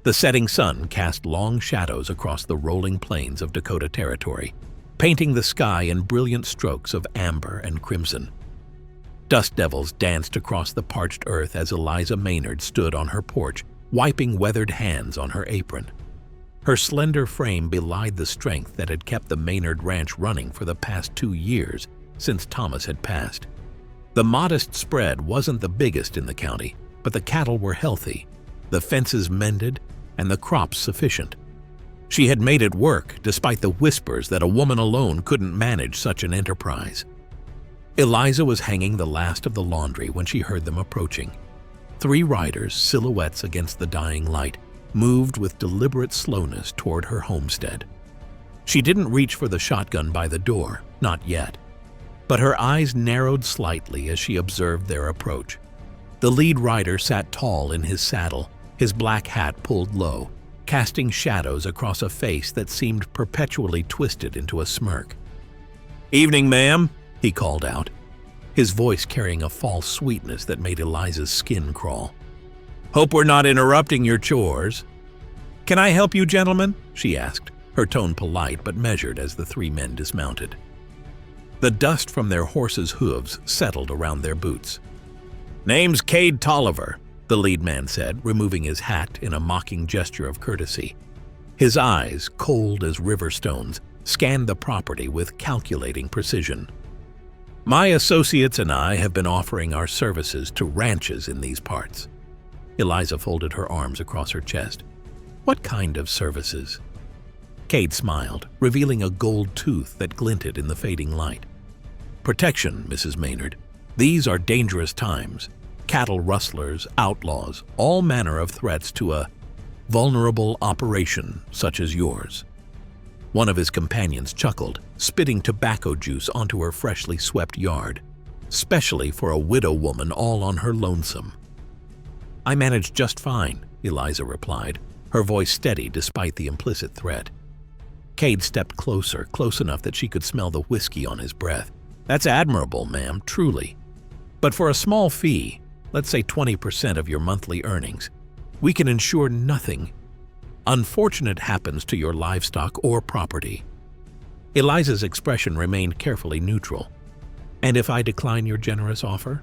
The setting sun cast long shadows across the rolling plains of Dakota Territory, painting the sky in brilliant strokes of amber and crimson. Dust devils danced across the parched earth as Eliza Maynard stood on her porch, wiping weathered hands on her apron. Her slender frame belied the strength that had kept the Maynard Ranch running for the past 2 years since Thomas had passed. The modest spread wasn't the biggest in the county, but the cattle were healthy, the fences mended, and the crops sufficient. She had made it work despite the whispers that a woman alone couldn't manage such an enterprise. Eliza was hanging the last of the laundry when she heard them approaching. 3 riders, silhouettes against the dying light, moved with deliberate slowness toward her homestead. She didn't reach for the shotgun by the door, not yet, but her eyes narrowed slightly as she observed their approach. The lead rider sat tall in his saddle, his black hat pulled low, casting shadows across a face that seemed perpetually twisted into a smirk. "Evening, ma'am," he called out, his voice carrying a false sweetness that made Eliza's skin crawl. "Hope we're not interrupting your chores." "Can I help you, gentlemen?" she asked, her tone polite but measured as the 3 men dismounted. The dust from their horses' hooves settled around their boots. "Name's Cade Tolliver," the lead man said, removing his hat in a mocking gesture of courtesy. His eyes, cold as river stones, scanned the property with calculating precision. "My associates and I have been offering our services to ranches in these parts." Eliza folded her arms across her chest. "What kind of services?" Cade smiled, revealing a gold tooth that glinted in the fading light. "Protection, Mrs. Maynard. These are dangerous times. Cattle rustlers, outlaws, all manner of threats to a vulnerable operation such as yours." One of his companions chuckled, spitting tobacco juice onto her freshly swept yard, especially for a widow woman all on her lonesome. "I manage just fine," Eliza replied, her voice steady despite the implicit threat. Cade stepped closer, close enough that she could smell the whiskey on his breath. "That's admirable, ma'am, truly. But for a small fee, let's say 20% of your monthly earnings, we can ensure nothing unfortunate happens to your livestock or property." Eliza's expression remained carefully neutral. "And if I decline your generous offer?"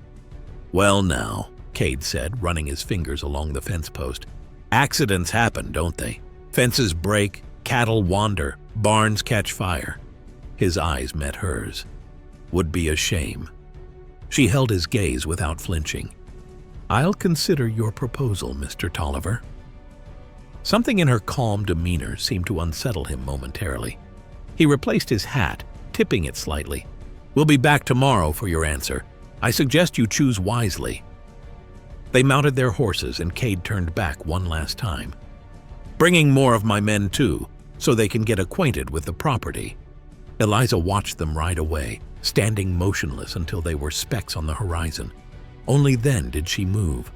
"Well now," Cade said, running his fingers along the fence post. "Accidents happen, don't they? Fences break, cattle wander, barns catch fire." His eyes met hers. "Would be a shame." She held his gaze without flinching. "I'll consider your proposal, Mr. Tolliver." Something in her calm demeanor seemed to unsettle him momentarily. He replaced his hat, tipping it slightly. "We'll be back tomorrow for your answer. I suggest you choose wisely." They mounted their horses and Cade turned back one last time. "Bringing more of my men too, so they can get acquainted with the property." Eliza watched them ride away, standing motionless until they were specks on the horizon. Only then did she move,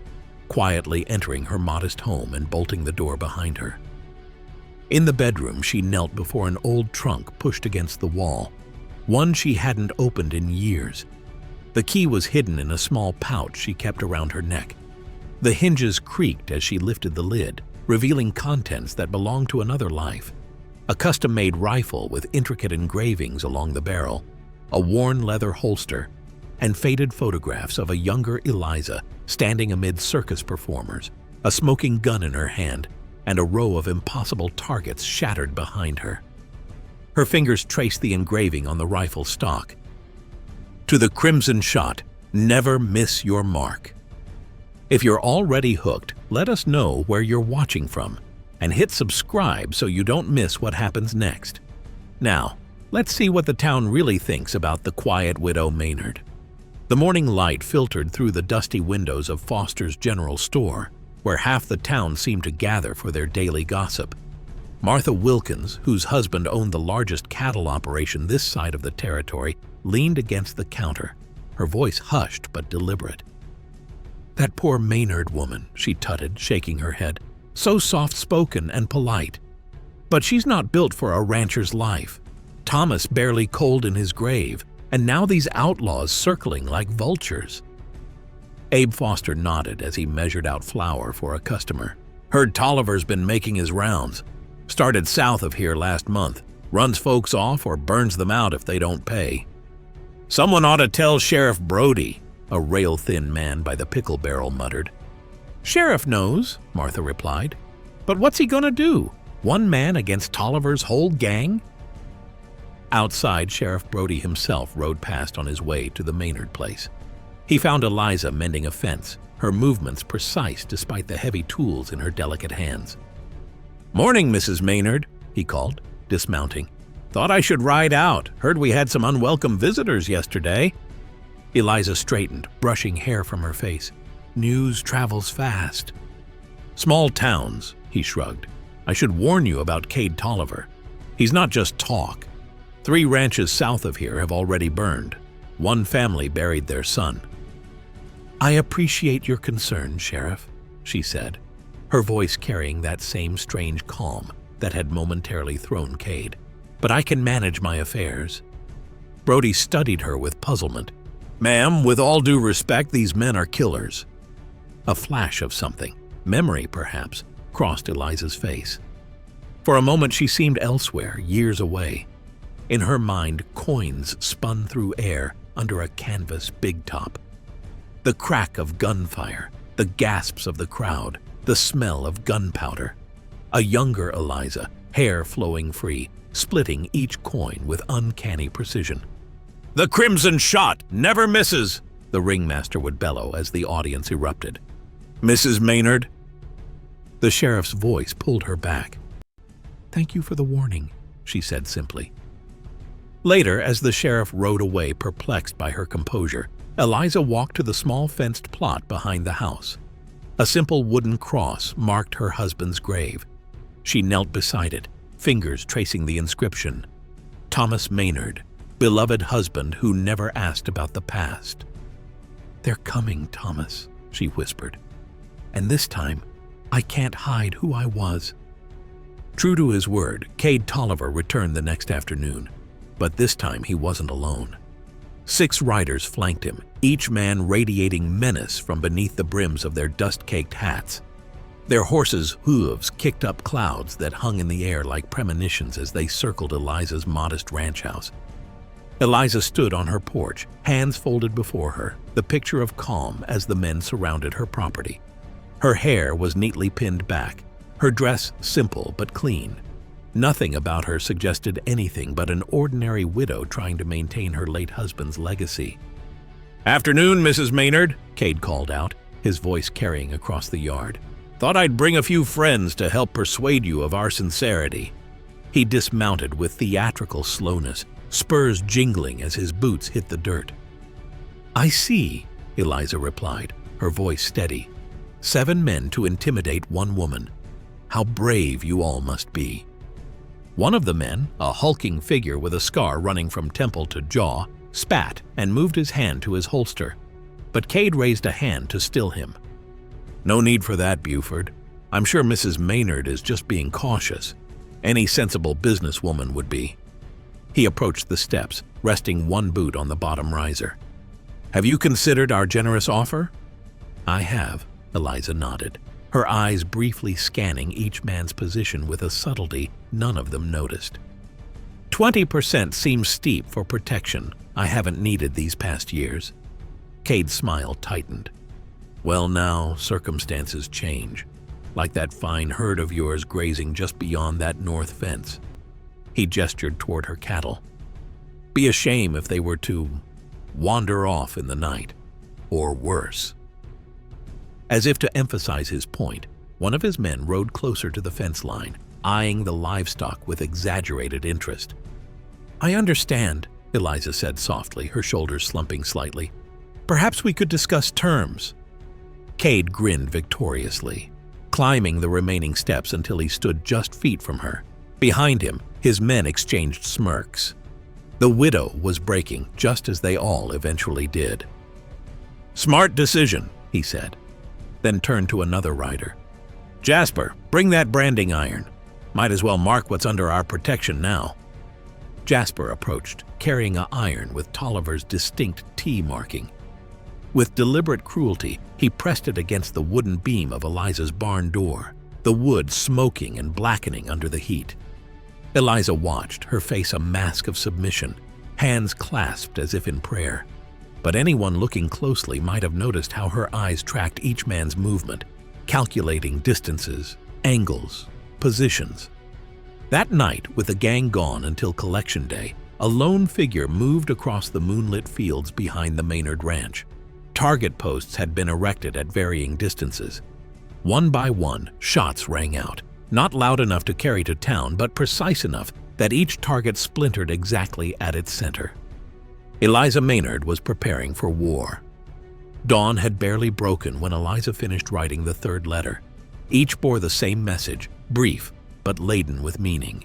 quietly entering her modest home and bolting the door behind her. In the bedroom, she knelt before an old trunk pushed against the wall, one she hadn't opened in years. The key was hidden in a small pouch she kept around her neck. The hinges creaked as she lifted the lid, revealing contents that belonged to another life. A custom-made rifle with intricate engravings along the barrel, a worn leather holster, and faded photographs of a younger Eliza standing amid circus performers, a smoking gun in her hand, and a row of impossible targets shattered behind her. Her fingers traced the engraving on the rifle stock. "To the crimson shot, never miss your mark." If you're already hooked, let us know where you're watching from, and hit subscribe so you don't miss what happens next. Now, let's see what the town really thinks about the quiet widow Maynard. The morning light filtered through the dusty windows of Foster's General Store, where half the town seemed to gather for their daily gossip. Martha Wilkins, whose husband owned the largest cattle operation this side of the territory, leaned against the counter, her voice hushed but deliberate. "That poor Maynard woman," she tutted, shaking her head. "So soft-spoken and polite. But she's not built for a rancher's life. Thomas barely cold in his grave, and now these outlaws circling like vultures." Abe Foster nodded as he measured out flour for a customer. Heard Tolliver's been making his rounds. Started south of here last month. Runs folks off or burns them out if they don't pay. Someone ought to tell Sheriff Brody, a rail-thin man by the pickle barrel muttered. Sheriff knows, Martha replied. But what's he gonna do? One man against Tolliver's whole gang? Outside, Sheriff Brody himself rode past on his way to the Maynard place. He found Eliza mending a fence, her movements precise despite the heavy tools in her delicate hands. Morning, Mrs. Maynard, he called, dismounting. Thought I should ride out. Heard we had some unwelcome visitors yesterday. Eliza straightened, brushing hair from her face. News travels fast. Small towns, he shrugged. I should warn you about Cade Tolliver. He's not just talk. 3 ranches south of here have already burned. 1 family buried their son. I appreciate your concern, Sheriff, she said, her voice carrying that same strange calm that had momentarily thrown Cade. But I can manage my affairs. Brody studied her with puzzlement. Ma'am, with all due respect, these men are killers. A flash of something, memory perhaps, crossed Eliza's face. For a moment she seemed elsewhere, years away. In her mind, coins spun through air under a canvas big top. The crack of gunfire, the gasps of the crowd, the smell of gunpowder. A younger Eliza, hair flowing free, splitting each coin with uncanny precision. The crimson shot never misses, the ringmaster would bellow as the audience erupted. Mrs. Maynard? The sheriff's voice pulled her back. Thank you for the warning, she said simply. Later, as the sheriff rode away perplexed by her composure, Eliza walked to the small fenced plot behind the house. A simple wooden cross marked her husband's grave. She knelt beside it, fingers tracing the inscription, Thomas Maynard, beloved husband who never asked about the past. They're coming, Thomas, she whispered. And this time, I can't hide who I was. True to his word, Cade Tolliver returned the next afternoon. But this time he wasn't alone. 6 riders flanked him, each man radiating menace from beneath the brims of their dust-caked hats. Their horses' hooves kicked up clouds that hung in the air like premonitions as they circled Eliza's modest ranch house. Eliza stood on her porch, hands folded before her, the picture of calm as the men surrounded her property. Her hair was neatly pinned back, her dress simple but clean. Nothing about her suggested anything but an ordinary widow trying to maintain her late husband's legacy. Afternoon, Mrs. Maynard, Cade called out, his voice carrying across the yard. Thought I'd bring a few friends to help persuade you of our sincerity. He dismounted with theatrical slowness, spurs jingling as his boots hit the dirt. I see, Eliza replied, her voice steady. 7 men to intimidate 1 woman. How brave you all must be. One of the men, a hulking figure with a scar running from temple to jaw, spat and moved his hand to his holster. But Cade raised a hand to still him. No need for that, Buford. I'm sure Mrs. Maynard is just being cautious. Any sensible businesswoman would be. He approached the steps, resting 1 boot on the bottom riser. Have you considered our generous offer? I have, Eliza nodded, her eyes briefly scanning each man's position with a subtlety none of them noticed. 20% seems steep for protection I haven't needed these past years. Cade's smile tightened. Well now, circumstances change, like that fine herd of yours grazing just beyond that north fence. He gestured toward her cattle. Be a shame if they were to wander off in the night, or worse. As if to emphasize his point, one of his men rode closer to the fence line, eyeing the livestock with exaggerated interest. I understand, Eliza said softly, her shoulders slumping slightly. Perhaps we could discuss terms. Cade grinned victoriously, climbing the remaining steps until he stood just feet from her. Behind him, his men exchanged smirks. The widow was breaking, just as they all eventually did. Smart decision, he said, then turned to another rider. Jasper, bring that branding iron. Might as well mark what's under our protection now. Jasper approached, carrying an iron with Tolliver's distinct T marking. With deliberate cruelty, he pressed it against the wooden beam of Eliza's barn door, the wood smoking and blackening under the heat. Eliza watched, her face a mask of submission, hands clasped as if in prayer. But anyone looking closely might have noticed how her eyes tracked each man's movement, calculating distances, angles, positions. That night, with the gang gone until collection day, a lone figure moved across the moonlit fields behind the Maynard Ranch. Target posts had been erected at varying distances. One by one, shots rang out, not loud enough to carry to town, but precise enough that each target splintered exactly at its center. Eliza Maynard was preparing for war. Dawn had barely broken when Eliza finished writing the third letter. Each bore the same message, brief but laden with meaning.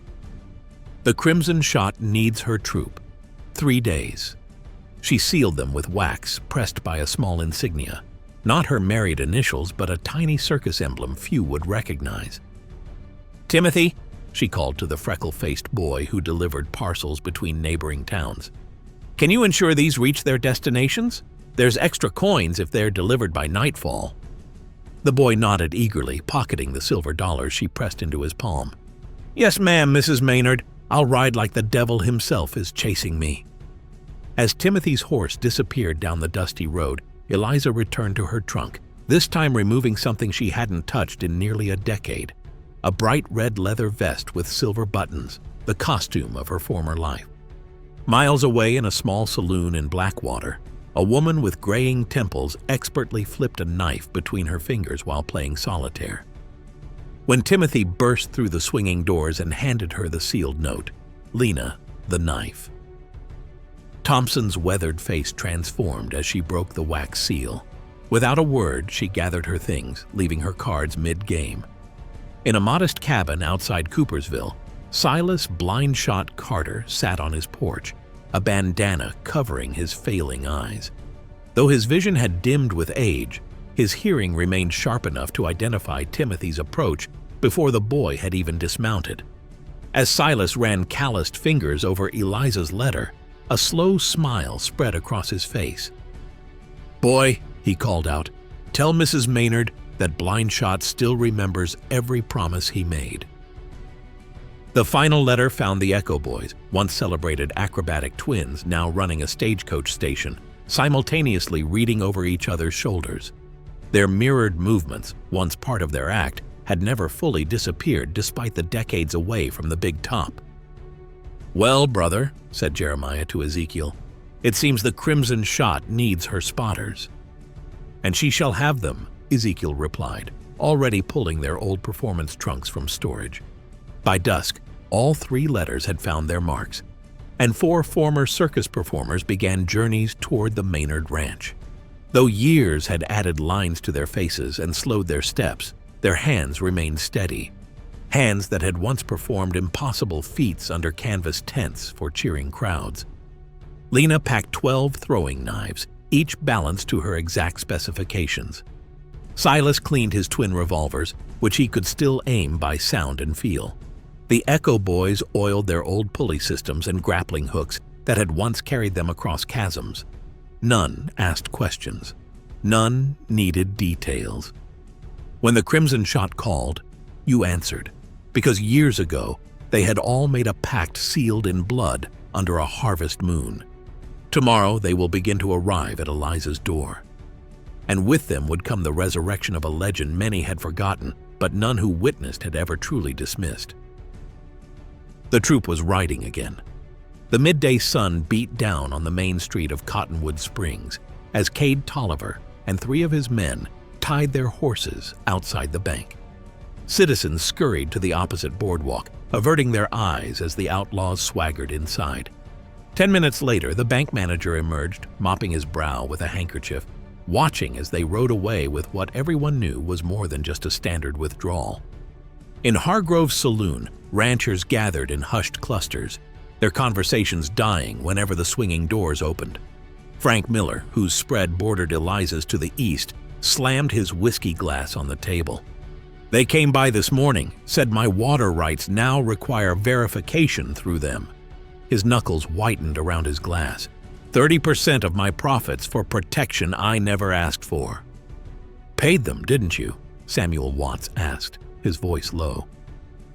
The crimson shot needs her troop. 3 days. She sealed them with wax pressed by a small insignia. Not her married initials, but a tiny circus emblem few would recognize. "Timothy," she called to the freckle-faced boy who delivered parcels between neighboring towns. "Can you ensure these reach their destinations? There's extra coins if they're delivered by nightfall." The boy nodded eagerly, pocketing the silver dollars she pressed into his palm. "Yes, ma'am, Mrs. Maynard. I'll ride like the devil himself is chasing me." As Timothy's horse disappeared down the dusty road, Eliza returned to her trunk, this time removing something she hadn't touched in nearly a decade. A bright red leather vest with silver buttons, the costume of her former life. Miles away in a small saloon in Blackwater, a woman with graying temples expertly flipped a knife between her fingers while playing solitaire. When Timothy burst through the swinging doors and handed her the sealed note, "Lena, the knife." Thompson's weathered face transformed as she broke the wax seal. Without a word, she gathered her things, leaving her cards mid-game. In a modest cabin outside Coopersville, Silas "Blind Shot" Carter sat on his porch, a bandana covering his failing eyes. Though his vision had dimmed with age, his hearing remained sharp enough to identify Timothy's approach before the boy had even dismounted. As Silas ran calloused fingers over Eliza's letter, a slow smile spread across his face. "Boy," he called out, "tell Mrs. Maynard that Blind Shot still remembers every promise he made." The final letter found the Echo Boys, once celebrated acrobatic twins now running a stagecoach station, simultaneously reading over each other's shoulders. Their mirrored movements, once part of their act, had never fully disappeared despite the decades away from the big top. "Well, brother," said Jeremiah to Ezekiel, "it seems the crimson shot needs her spotters." "And she shall have them," Ezekiel replied, already pulling their old performance trunks from storage. By dusk, all 3 letters had found their marks, and 4 former circus performers began journeys toward the Maynard Ranch. Though years had added lines to their faces and slowed their steps, their hands remained steady. Hands that had once performed impossible feats under canvas tents for cheering crowds. Lena packed 12 throwing knives, each balanced to her exact specifications. Silas cleaned his twin revolvers, which he could still aim by sound and feel. The Echo Boys oiled their old pulley systems and grappling hooks that had once carried them across chasms. None asked questions. None needed details. When the crimson shot called, you answered, because years ago they had all made a pact sealed in blood under a harvest moon. Tomorrow they will begin to arrive at Eliza's door. And with them would come the resurrection of a legend many had forgotten, but none who witnessed had ever truly dismissed. The troop was riding again. The midday sun beat down on the main street of Cottonwood Springs as Cade Tolliver and 3 of his men tied their horses outside the bank. Citizens scurried to the opposite boardwalk, averting their eyes as the outlaws swaggered inside. 10 minutes later, the bank manager emerged, mopping his brow with a handkerchief, watching as they rode away with what everyone knew was more than just a standard withdrawal. In Hargrove's saloon, ranchers gathered in hushed clusters, their conversations dying whenever the swinging doors opened. Frank Miller, whose spread bordered Eliza's to the east, slammed his whiskey glass on the table. "They came by this morning, said my water rights now require verification through them." His knuckles whitened around his glass. 30% of my profits for protection I never asked for." "Paid them, didn't you?" Samuel Watts asked. his voice low.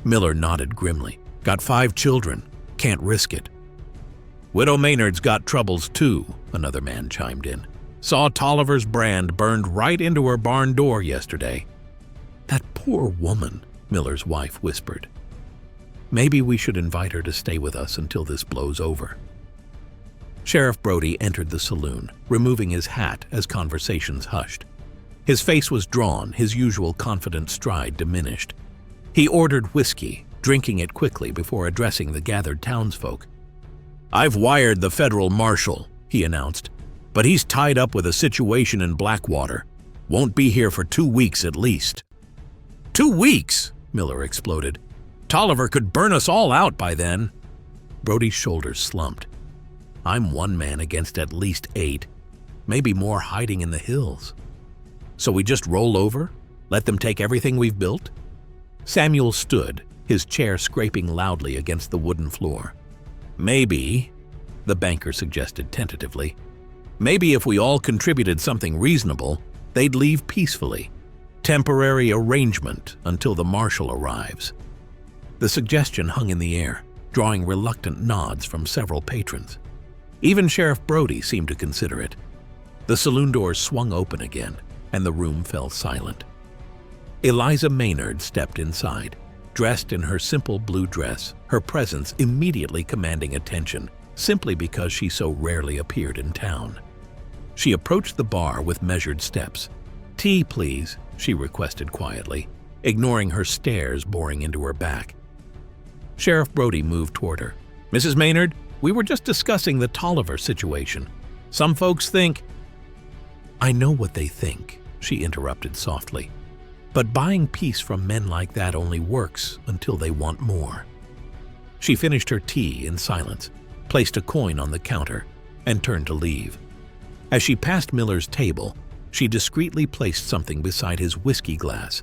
Miller nodded grimly. "Got 5 children. Can't risk it." "Widow Maynard's got troubles too," another man chimed in. "Saw Tolliver's brand burned right into her barn door yesterday." "That poor woman," Miller's wife whispered. "Maybe we should invite her to stay with us until this blows over." Sheriff Brody entered the saloon, removing his hat as conversations hushed. His face was drawn, his usual confident stride diminished. He ordered whiskey, drinking it quickly before addressing the gathered townsfolk. "I've wired the federal marshal," he announced, "but he's tied up with a situation in Blackwater. Won't be here for 2 weeks at least." 2 weeks? Miller exploded. "Tolliver could burn us all out by then." Brody's shoulders slumped. "I'm one man against at least 8, maybe more hiding in the hills. So we just roll over? Let them take everything we've built?" Samuel stood, his chair scraping loudly against the wooden floor. "Maybe," the banker suggested tentatively, "maybe if we all contributed something reasonable, they'd leave peacefully. Temporary arrangement until the marshal arrives." The suggestion hung in the air, drawing reluctant nods from several patrons. Even Sheriff Brody seemed to consider it. The saloon doors swung open again, and the room fell silent. Eliza Maynard stepped inside, dressed in her simple blue dress, her presence immediately commanding attention, simply because she so rarely appeared in town. She approached the bar with measured steps. "Tea, please," she requested quietly, ignoring her stares boring into her back. Sheriff Brody moved toward her. "Mrs. Maynard, we were just discussing the Tolliver situation. Some folks think—" "I know what they think," she interrupted softly. "But buying peace from men like that only works until they want more." She finished her tea in silence, placed a coin on the counter, and turned to leave. As she passed Miller's table, she discreetly placed something beside his whiskey glass,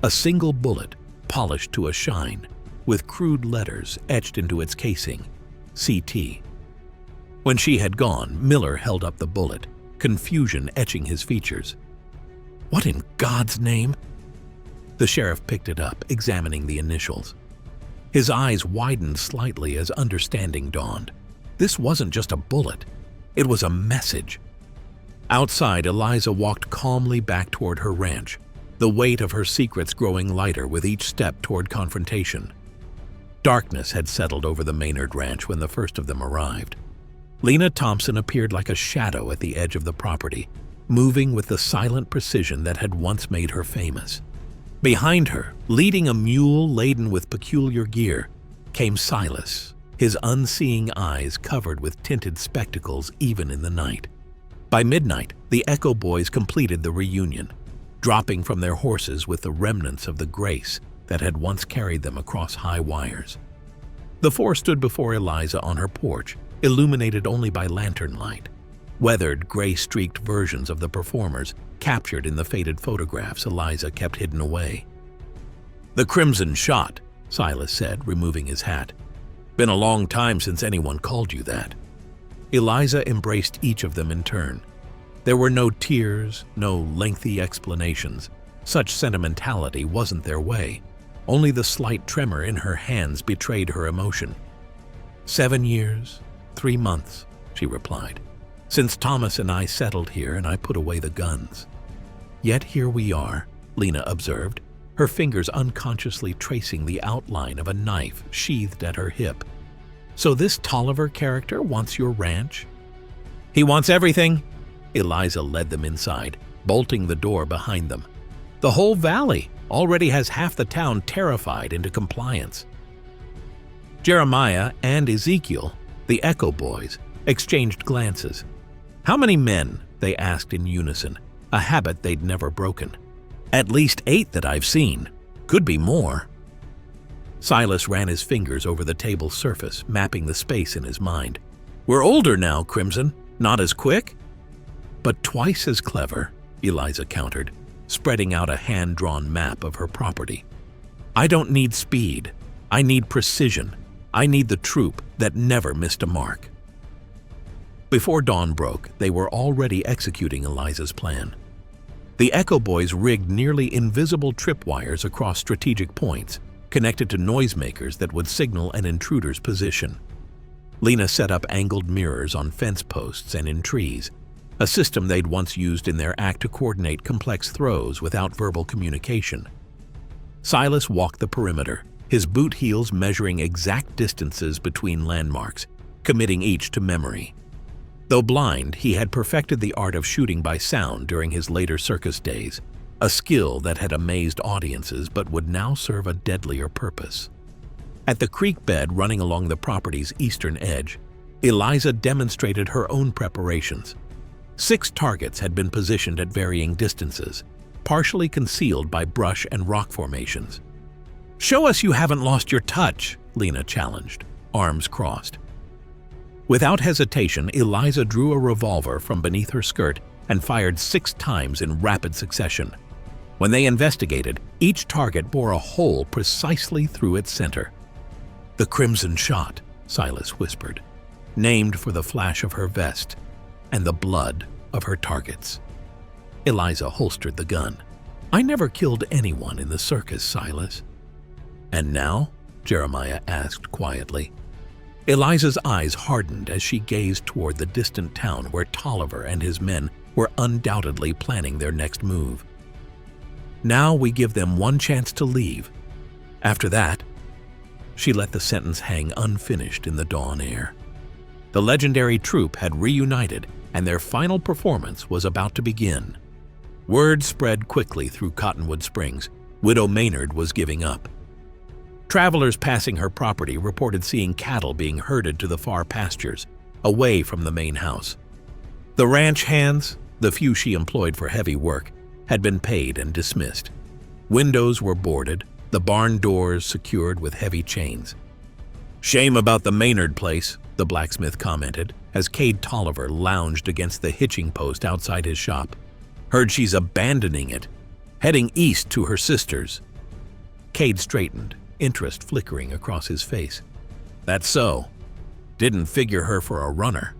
a single bullet polished to a shine, with crude letters etched into its casing, CT. When she had gone, Miller held up the bullet, confusion etching his features. "What in God's name?" The sheriff picked it up, examining the initials. His eyes widened slightly as understanding dawned. This wasn't just a bullet. It was a message. Outside, Eliza walked calmly back toward her ranch, the weight of her secrets growing lighter with each step toward confrontation. Darkness had settled over the Maynard Ranch when the first of them arrived. Lena Thompson appeared like a shadow at the edge of the property, moving with the silent precision that had once made her famous. Behind her, leading a mule laden with peculiar gear, came Silas, his unseeing eyes covered with tinted spectacles even in the night. By midnight, the Echo Boys completed the reunion, dropping from their horses with the remnants of the grace that had once carried them across high wires. The 4 stood before Eliza on her porch, illuminated only by lantern light, weathered, gray-streaked versions of the performers captured in the faded photographs Eliza kept hidden away. "The Crimson Shot," Silas said, removing his hat. "Been a long time since anyone called you that." Eliza embraced each of them in turn. There were no tears, no lengthy explanations. Such sentimentality wasn't their way. Only the slight tremor in her hands betrayed her emotion. 7 years, 3 months, she replied, since Thomas and I settled here and I put away the guns. Yet here we are, Lena observed, her fingers unconsciously tracing the outline of a knife sheathed at her hip. "So this Tolliver character wants your ranch?" "He wants everything." Eliza led them inside, bolting the door behind them. "The whole valley already has half the town terrified into compliance." Jeremiah and Ezekiel, the Echo Boys, exchanged glances. "How many men?" they asked in unison, a habit they'd never broken. "At least 8 that I've seen. Could be more." Silas ran his fingers over the table's surface, mapping the space in his mind. "We're older now, Crimson. Not as quick?" "But twice as clever," Eliza countered, spreading out a hand-drawn map of her property. "I don't need speed. I need precision. I need the troop that never missed a mark." Before dawn broke, they were already executing Eliza's plan. The Echo Boys rigged nearly invisible tripwires across strategic points, connected to noisemakers that would signal an intruder's position. Lena set up angled mirrors on fence posts and in trees, a system they'd once used in their act to coordinate complex throws without verbal communication. Silas walked the perimeter, his boot heels measuring exact distances between landmarks, committing each to memory. Though blind, he had perfected the art of shooting by sound during his later circus days, a skill that had amazed audiences but would now serve a deadlier purpose. At the creek bed running along the property's eastern edge, Eliza demonstrated her own preparations. 6 targets had been positioned at varying distances, partially concealed by brush and rock formations. "Show us you haven't lost your touch," Lena challenged, arms crossed. Without hesitation, Eliza drew a revolver from beneath her skirt and fired 6 times in rapid succession. When they investigated, each target bore a hole precisely through its center. "The Crimson Shot," Silas whispered, named for the flash of her vest and the blood of her targets. Eliza holstered the gun. "I never killed anyone in the circus, Silas." "And now?" Jeremiah asked quietly. Eliza's eyes hardened as she gazed toward the distant town where Tolliver and his men were undoubtedly planning their next move. "Now we give them one chance to leave. After that—" She let the sentence hang unfinished in the dawn air. The legendary troupe had reunited, and their final performance was about to begin. Word spread quickly through Cottonwood Springs. Widow Maynard was giving up. Travelers passing her property reported seeing cattle being herded to the far pastures, away from the main house. The ranch hands, the few she employed for heavy work, had been paid and dismissed. Windows were boarded, the barn doors secured with heavy chains. "Shame about the Maynard place," the blacksmith commented, as Cade Tolliver lounged against the hitching post outside his shop. "Heard she's abandoning it, heading east to her sister's." Cade straightened, interest flickering across his face. "That's so. Didn't figure her for a runner.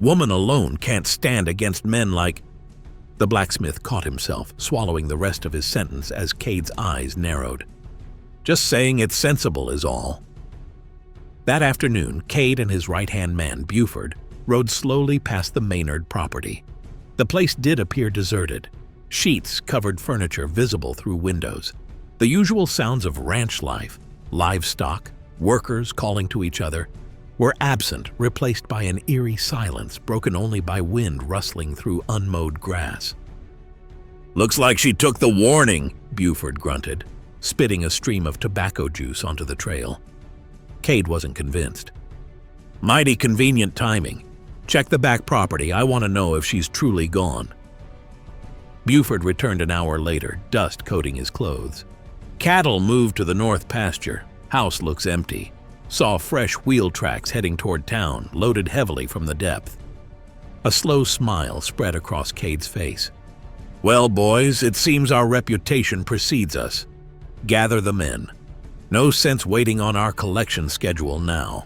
Woman alone can't stand against men like—" The blacksmith caught himself, swallowing the rest of his sentence as Cade's eyes narrowed. "Just saying it's sensible is all." That afternoon, Cade and his right-hand man, Buford, rode slowly past the Maynard property. The place did appear deserted. Sheets covered furniture visible through windows. The usual sounds of ranch life, livestock, workers calling to each other, were absent, replaced by an eerie silence broken only by wind rustling through unmowed grass. "Looks like she took the warning," Buford grunted, spitting a stream of tobacco juice onto the trail. Cade wasn't convinced. "Mighty convenient timing. Check the back property. I want to know if she's truly gone." Buford returned an hour later, dust coating his clothes. "Cattle moved to the north pasture. House looks empty. Saw fresh wheel tracks heading toward town, loaded heavily from the depth." A slow smile spread across Cade's face. "Well, boys, it seems our reputation precedes us. Gather the men. No sense waiting on our collection schedule now."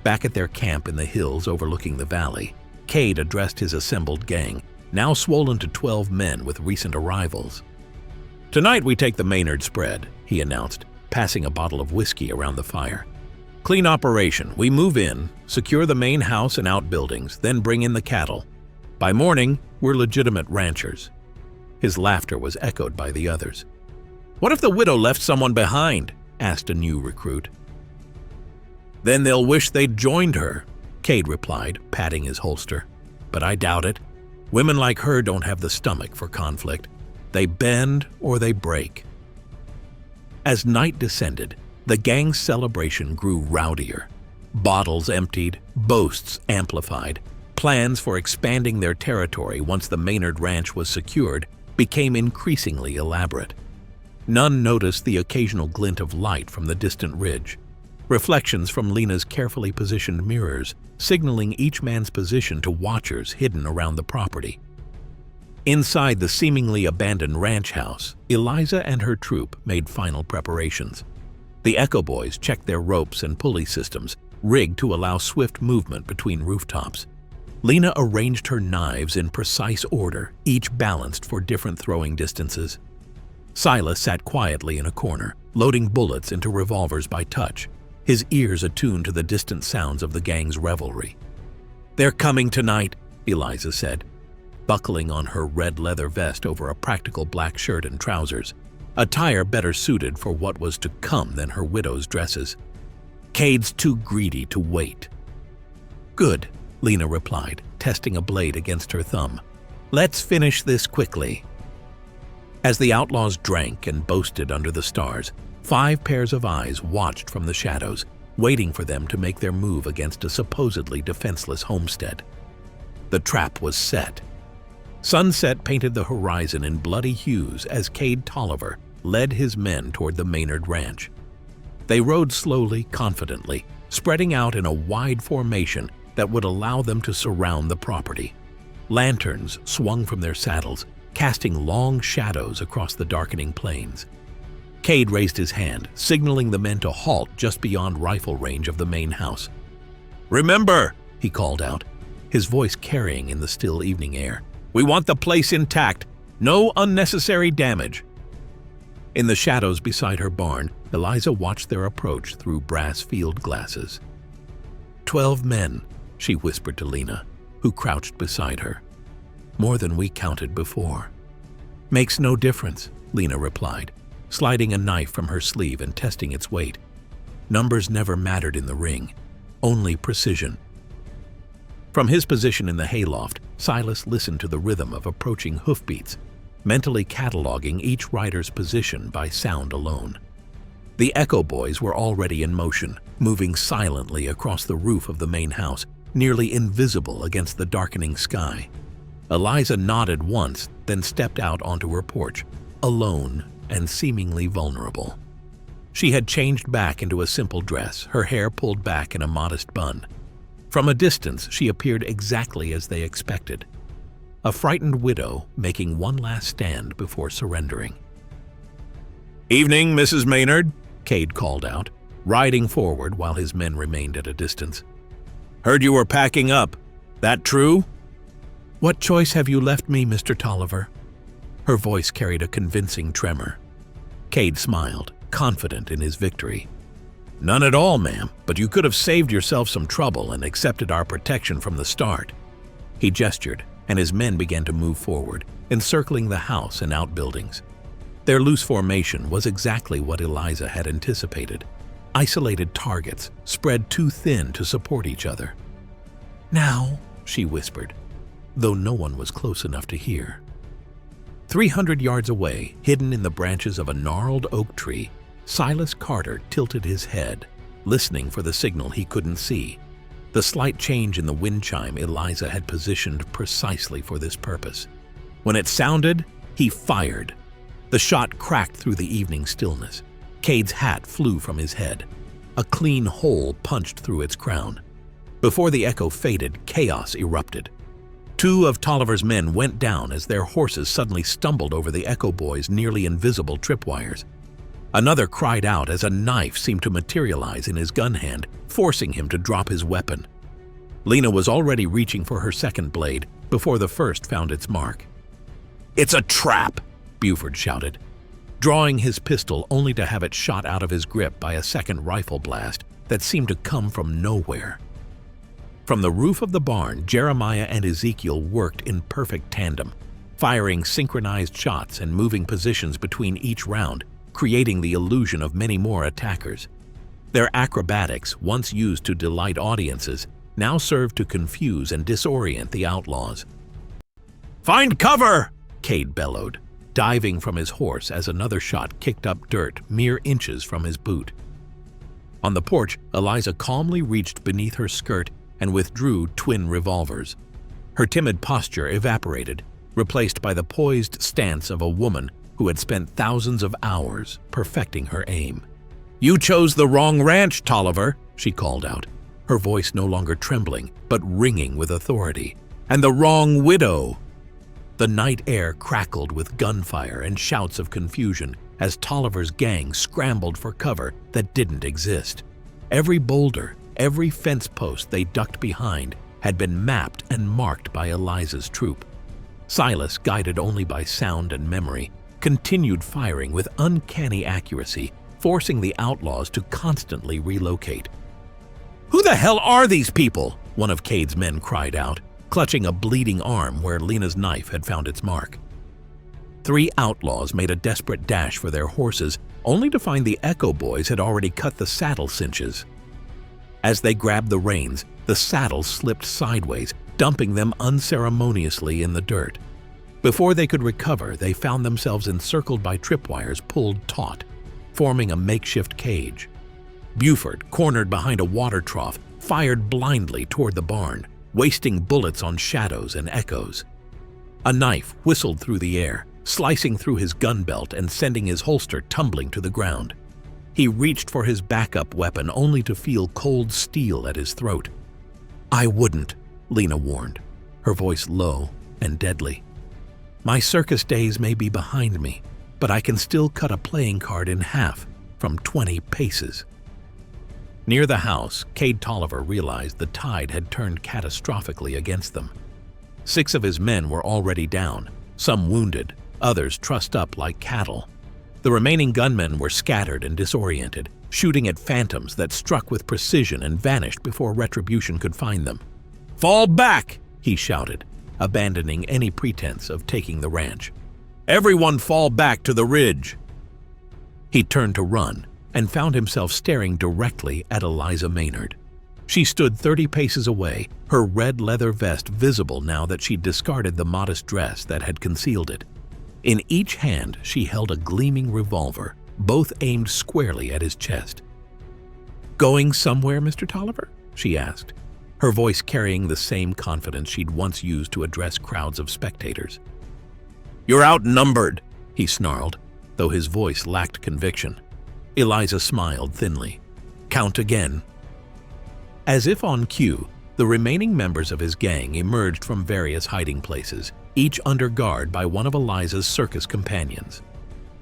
Back at their camp in the hills overlooking the valley, Cade addressed his assembled gang, now swollen to 12 men with recent arrivals. "Tonight we take the Maynard spread," he announced, passing a bottle of whiskey around the fire. "Clean operation. We move in, secure the main house and outbuildings, then bring in the cattle. By morning, we're legitimate ranchers." His laughter was echoed by the others. "What if the widow left someone behind?" asked a new recruit. "Then they'll wish they'd joined her," Cade replied, patting his holster. "But I doubt it. Women like her don't have the stomach for conflict. They bend or they break." As night descended, the gang's celebration grew rowdier. Bottles emptied, boasts amplified. Plans for expanding their territory once the Maynard Ranch was secured became increasingly elaborate. None noticed the occasional glint of light from the distant ridge, reflections from Lena's carefully positioned mirrors signaling each man's position to watchers hidden around the property. Inside the seemingly abandoned ranch house, Eliza and her troop made final preparations. The Echo Boys checked their ropes and pulley systems, rigged to allow swift movement between rooftops. Lena arranged her knives in precise order, each balanced for different throwing distances. Silas sat quietly in a corner, loading bullets into revolvers by touch, his ears attuned to the distant sounds of the gang's revelry. "They're coming tonight," Eliza said, buckling on her red leather vest over a practical black shirt and trousers, attire better suited for what was to come than her widow's dresses. "Cade's too greedy to wait." "Good," Lena replied, testing a blade against her thumb. "Let's finish this quickly." As the outlaws drank and boasted under the stars, 5 pairs of eyes watched from the shadows, waiting for them to make their move against a supposedly defenseless homestead. The trap was set. Sunset painted the horizon in bloody hues as Cade Tolliver led his men toward the Maynard Ranch. They rode slowly, confidently, spreading out in a wide formation that would allow them to surround the property. Lanterns swung from their saddles, casting long shadows across the darkening plains. Cade raised his hand, signaling the men to halt just beyond rifle range of the main house. "Remember," he called out, his voice carrying in the still evening air, "we want the place intact. No unnecessary damage." In the shadows beside her barn, Eliza watched their approach through brass field glasses. 12 men, she whispered to Lena, who crouched beside her. "More than we counted before." "Makes no difference," Lena replied, sliding a knife from her sleeve and testing its weight. Numbers never mattered in the ring, only precision. From his position in the hayloft, Silas listened to the rhythm of approaching hoofbeats, mentally cataloging each rider's position by sound alone. The Echo Boys were already in motion, moving silently across the roof of the main house, nearly invisible against the darkening sky. Eliza nodded once, then stepped out onto her porch, alone and seemingly vulnerable. She had changed back into a simple dress, her hair pulled back in a modest bun. From a distance, she appeared exactly as they expected, a frightened widow making one last stand before surrendering. "Evening, Mrs. Maynard," Cade called out, riding forward while his men remained at a distance. "Heard you were packing up. That true?" "What choice have you left me, Mr. Tolliver?" Her voice carried a convincing tremor. Cade smiled, confident in his victory. "None at all, ma'am, but you could have saved yourself some trouble and accepted our protection from the start." He gestured, and his men began to move forward, encircling the house and outbuildings. Their loose formation was exactly what Eliza had anticipated. Isolated targets, spread too thin to support each other. "Now," she whispered, though no one was close enough to hear. 300 yards away, hidden in the branches of a gnarled oak tree, Silas Carter tilted his head, listening for the signal he couldn't see. The slight change in the wind chime Eliza had positioned precisely for this purpose. When it sounded, he fired. The shot cracked through the evening stillness. Cade's hat flew from his head. A clean hole punched through its crown. Before the echo faded, chaos erupted. 2 of Tolliver's men went down as their horses suddenly stumbled over the Echo Boys' nearly invisible tripwires. Another cried out as a knife seemed to materialize in his gun hand, forcing him to drop his weapon. Lena was already reaching for her second blade before the first found its mark. "It's a trap!" Buford shouted, drawing his pistol only to have it shot out of his grip by a second rifle blast that seemed to come from nowhere. From the roof of the barn, Jeremiah and Ezekiel worked in perfect tandem, firing synchronized shots and moving positions between each round, creating the illusion of many more attackers. Their acrobatics, once used to delight audiences, now served to confuse and disorient the outlaws. "Find cover!" Cade bellowed, diving from his horse as another shot kicked up dirt mere inches from his boot. On the porch, Eliza calmly reached beneath her skirt and withdrew twin revolvers. Her timid posture evaporated, replaced by the poised stance of a woman who had spent thousands of hours perfecting her aim. "You chose the wrong ranch, Tolliver," she called out, her voice no longer trembling but ringing with authority. "And the wrong widow." The night air crackled with gunfire and shouts of confusion as Tolliver's gang scrambled for cover that didn't exist. Every boulder, every fence post they ducked behind had been mapped and marked by Eliza's troop. Silas, guided only by sound and memory, continued firing with uncanny accuracy, forcing the outlaws to constantly relocate. "Who the hell are these people?" one of Cade's men cried out, clutching a bleeding arm where Lena's knife had found its mark. 3 outlaws made a desperate dash for their horses, only to find the Echo Boys had already cut the saddle cinches. As they grabbed the reins, the saddles slipped sideways, dumping them unceremoniously in the dirt. Before they could recover, they found themselves encircled by tripwires pulled taut, forming a makeshift cage. Buford, cornered behind a water trough, fired blindly toward the barn, wasting bullets on shadows and echoes. A knife whistled through the air, slicing through his gun belt and sending his holster tumbling to the ground. He reached for his backup weapon only to feel cold steel at his throat. "I wouldn't," Lena warned, her voice low and deadly. "My circus days may be behind me, but I can still cut a playing card in half from 20 paces." Near the house, Cade Tolliver realized the tide had turned catastrophically against them. 6 of his men were already down, some wounded, others trussed up like cattle. The remaining gunmen were scattered and disoriented, shooting at phantoms that struck with precision and vanished before retribution could find them. "Fall back!" he shouted, abandoning any pretense of taking the ranch. "Everyone fall back to the ridge!" He turned to run and found himself staring directly at Eliza Maynard. She stood 30 paces away, her red leather vest visible now that she'd discarded the modest dress that had concealed it. In each hand, she held a gleaming revolver, both aimed squarely at his chest. "Going somewhere, Mr. Tolliver?" she asked, her voice carrying the same confidence she'd once used to address crowds of spectators. "You're outnumbered," he snarled, though his voice lacked conviction. Eliza smiled thinly. "Count again." As if on cue, the remaining members of his gang emerged from various hiding places, each under guard by one of Eliza's circus companions.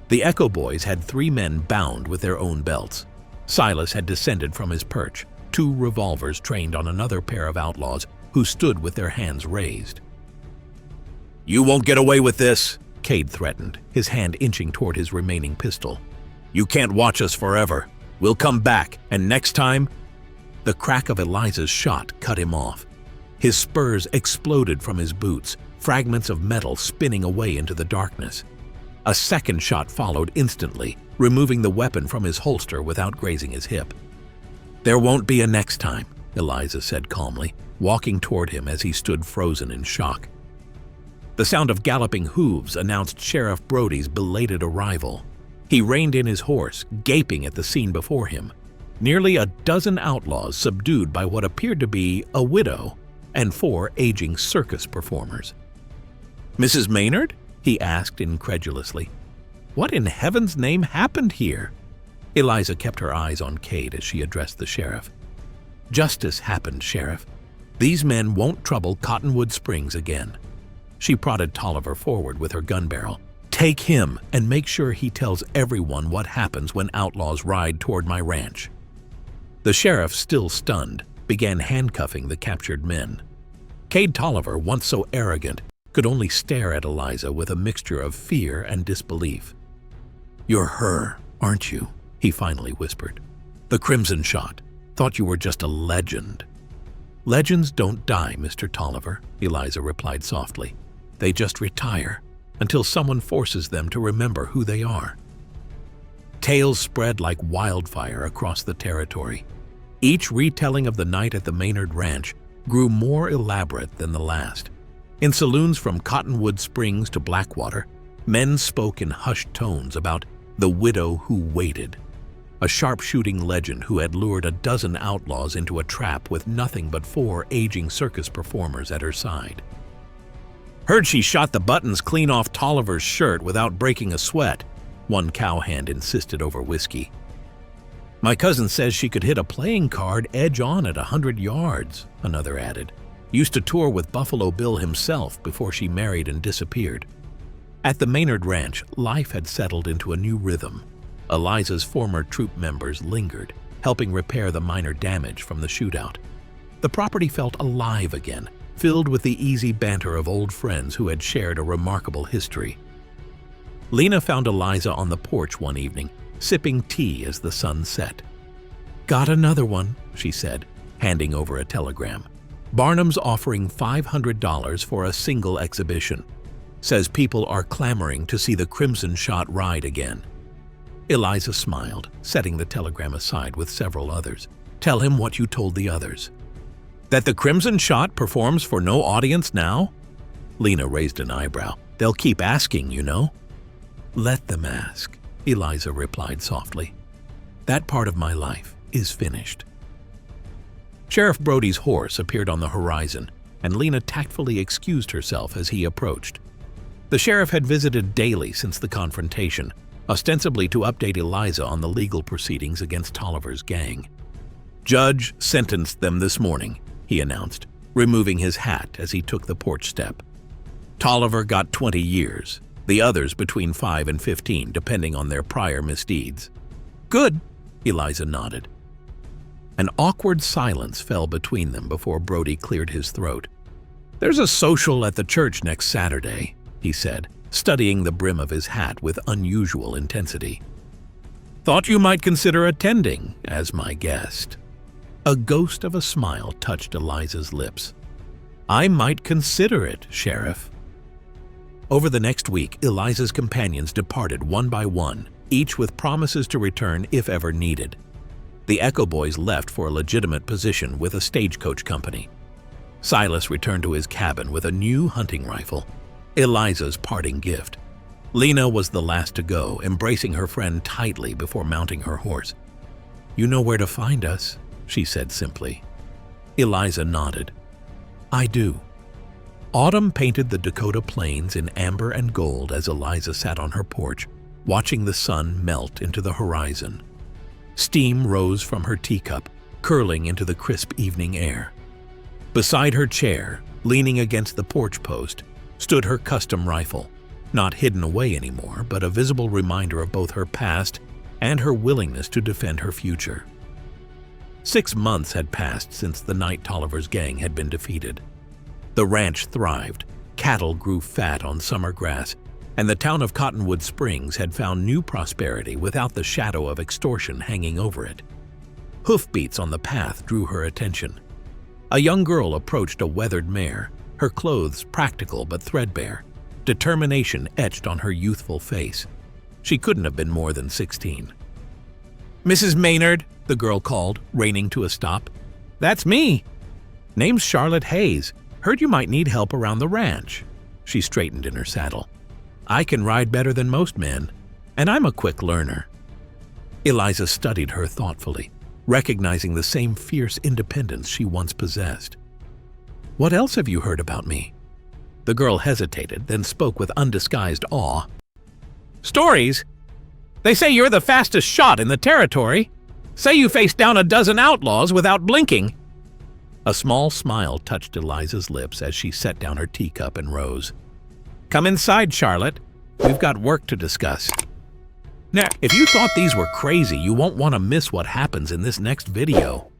The Echo Boys had 3 men bound with their own belts. Silas had descended from his perch, 2 revolvers trained on another pair of outlaws who stood with their hands raised. "You won't get away with this," Cade threatened, his hand inching toward his remaining pistol. "You can't watch us forever. We'll come back, and next time—" The crack of Eliza's shot cut him off. His spurs exploded from his boots, fragments of metal spinning away into the darkness. A second shot followed instantly, removing the weapon from his holster without grazing his hip. "There won't be a next time," Eliza said calmly, walking toward him as he stood frozen in shock. The sound of galloping hooves announced Sheriff Brody's belated arrival. He reined in his horse, gaping at the scene before him. Nearly a dozen outlaws subdued by what appeared to be a widow and 4 aging circus performers. "Mrs. Maynard?" he asked incredulously. "What in heaven's name happened here?" Eliza kept her eyes on Cade as she addressed the sheriff. "Justice happened, Sheriff. These men won't trouble Cottonwood Springs again." She prodded Tolliver forward with her gun barrel. "Take him and make sure he tells everyone what happens when outlaws ride toward my ranch." The sheriff, still stunned, began handcuffing the captured men. Cade Tolliver, once so arrogant, could only stare at Eliza with a mixture of fear and disbelief. "You're her, aren't you?" he finally whispered. "The Crimson Shot. Thought you were just a legend." "Legends don't die, Mr. Tolliver," Eliza replied softly. "They just retire until someone forces them to remember who they are." Tales spread like wildfire across the territory. Each retelling of the night at the Maynard Ranch grew more elaborate than the last. In saloons from Cottonwood Springs to Blackwater, men spoke in hushed tones about the widow who waited, a sharpshooting legend who had lured a dozen outlaws into a trap with nothing but 4 aging circus performers at her side. "Heard she shot the buttons clean off Tolliver's shirt without breaking a sweat," one cowhand insisted over whiskey. "My cousin says she could hit a playing card edge on at 100 yards, another added. "Used to tour with Buffalo Bill himself before she married and disappeared." At the Maynard Ranch, life had settled into a new rhythm. Eliza's former troop members lingered, helping repair the minor damage from the shootout. The property felt alive again, filled with the easy banter of old friends who had shared a remarkable history. Lena found Eliza on the porch one evening, sipping tea as the sun set. "Got another one," she said, handing over a telegram. "Barnum's offering $500 for a single exhibition. Says people are clamoring to see the Crimson Shot ride again." Eliza smiled, setting the telegram aside with several others. "Tell him what you told the others." "That the Crimson Shot performs for no audience now?" Lena raised an eyebrow. "They'll keep asking, you know." "Let them ask," Eliza replied softly. "That part of my life is finished." Sheriff Brody's horse appeared on the horizon, and Lena tactfully excused herself as he approached. The sheriff had visited daily since the confrontation, ostensibly to update Eliza on the legal proceedings against Tolliver's gang. "Judge sentenced them this morning," he announced, removing his hat as he took the porch step. "Tolliver got 20 years, the others between 5 and 15, depending on their prior misdeeds." "Good," Eliza nodded. An awkward silence fell between them before Brody cleared his throat. "There's a social at the church next Saturday," he said, studying the brim of his hat with unusual intensity. "Thought you might consider attending as my guest." A ghost of a smile touched Eliza's lips. "I might consider it, Sheriff." Over the next week, Eliza's companions departed one by one, each with promises to return if ever needed. The Echo Boys left for a legitimate position with a stagecoach company. Silas returned to his cabin with a new hunting rifle, Eliza's parting gift. Lena was the last to go, embracing her friend tightly before mounting her horse. "You know where to find us," she said simply. Eliza nodded. "I do." Autumn painted the Dakota plains in amber and gold as Eliza sat on her porch, watching the sun melt into the horizon. Steam rose from her teacup, curling into the crisp evening air. Beside her chair, leaning against the porch post, stood her custom rifle, not hidden away anymore, but a visible reminder of both her past and her willingness to defend her future. 6 months had passed since the night Tolliver's gang had been defeated. The ranch thrived, cattle grew fat on summer grass, and the town of Cottonwood Springs had found new prosperity without the shadow of extortion hanging over it. Hoofbeats on the path drew her attention. A young girl approached a weathered mare, her clothes practical but threadbare, determination etched on her youthful face. She couldn't have been more than 16. "Mrs. Maynard," the girl called, reining to a stop. "That's me. Name's Charlotte Hayes. Heard you might need help around the ranch." She straightened in her saddle. "I can ride better than most men, and I'm a quick learner." Eliza studied her thoughtfully, recognizing the same fierce independence she once possessed. "What else have you heard about me?" The girl hesitated, then spoke with undisguised awe. "Stories? They say you're the fastest shot in the territory. Say you faced down a dozen outlaws without blinking." A small smile touched Eliza's lips as she set down her teacup and rose. "Come inside, Charlotte. We've got work to discuss." Now, if you thought these were crazy, you won't want to miss what happens in this next video.